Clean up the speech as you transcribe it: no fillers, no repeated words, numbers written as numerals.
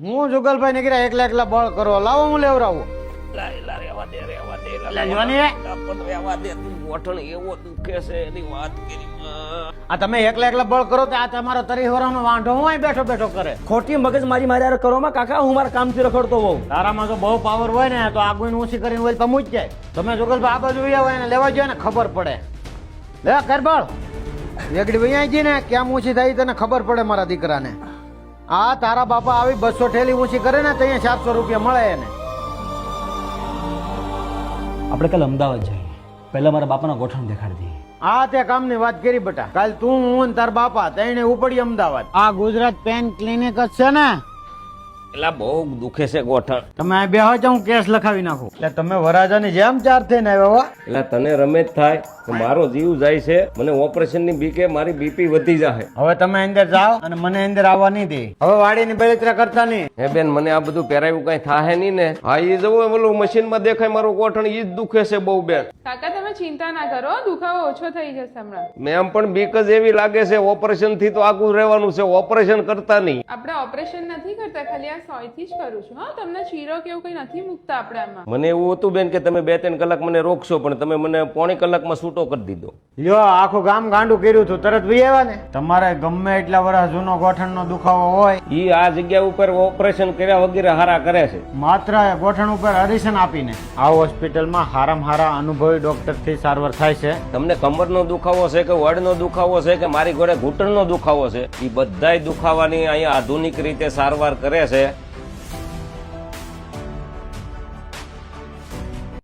હું જુગલભાઈ નીકળ્યા એકલા એકલા બળ કરો. લાવો હું લેવરાવું. આ તમે એકલા એકલા બળ કરો તો આ તમારો તરીહોરાનો વાંઢો હું અહીં બેઠો બેઠો કરે. ખોટી મગજ મારી માર્યા કરો માં કાકા, હું મારા કામથી રખડતો હોઉં. તારામાં જો બહુ પાવર હોય ને તો આગળ ઊંચી કરીને હોય તો મૂજ જાય. તમે જુગલભાઈ આ બાજુ આવ્યા હોય ને લેવા જોઈએ ને ખબર પડે. લે કરબળ એકડી વૈયા જી ને ક્યાં ઊંચી થાય તને ખબર પડે મારા દીકરાને. આ તારા બાપા આવી 200 ઠેલી ઊંચી કરે ને તો અહીંયા 700 રૂપિયા મળે એને. આપણે કાલે અમદાવાદ જઈએ, પહેલા મારા બાપાના ગોઠણ દેખાડી દઈએ. આ તે કામની વાત કરી બેટા. કાલ તું હું તાર બાપા તઈને ઉપડી અમદાવાદ. આ ગુજરાત પેન ક્લિનિક જ છે ને? એટલે બહુ દુખે છે ગોઠણ. તમે આ બેહો છો, હું કેસ લખાવી નાખું. એટલે તમે વરાજાની જેમ ચાર થઈને આવ્યા. એટલે તને રમે જ થાય કે મારો જીવ જાય છે, મને ઓપરેશન ની બીકે મારી બીપી વધી જાય. હવે તમે અંદર જાઓ અને મને અંદર આવવા નહીં દે. હવે વાડીની બળતરા કરતા નહીં. હે બેન, મને આ બધું પહેરાયું કઈ થાય નહીં ને? હા, એ જવું ઓલું મશીન માં દેખાય મારું ગોઠણ, ઈ જ દુખે છે બહુ બેન. કાકા તમે ચિંતા ના કરો, દુખાવો ઓછો થઈ જશે હમણાં. મેમ પણ બીક જ એવી લાગે છે, ઓપરેશન થી તો આગું રહેવાનું છે, ઓપરેશન કરતા નહીં. આપણે ઓપરેશન નથી કરતા, ખાલી આ સોયથી જ કરું છું. હા, તમને ચીરો કે એવું કઈ નથી મૂકતા આપણે આમાં. મને એવું હતું બેન કે તમે 2-3 કલાક મને રોકશો, પણ તમે મને પોણી કલાકમાં છૂટો કરી દીધો. લ્યો, આખું ગામ ગાંડું કર્યું હતું, તરત વી આવ્યા ને. તમારે ગમે એટલા વર્ષ જૂનો ગોઠણનો દુખાવો હોય, ઈ આ જગ્યા ઉપર ઓપરેશન કર્યા વગેરે હારા કરે છે. માત્ર ગોઠણ ઉપર હરીસન આપીને આ હોસ્પિટલમાં હારામ હારા અનુભવી ડોક્ટર થી સારવાર થાય છે. તમને કમરનો દુખાવો છે કે વડનો દુખાવો છે કે મારી ઘોડે ઘૂંટણનો દુખાવો છે, એ બધાય દુખાવાની અહીંયા આધુનિક રીતે સારવાર કરે છે.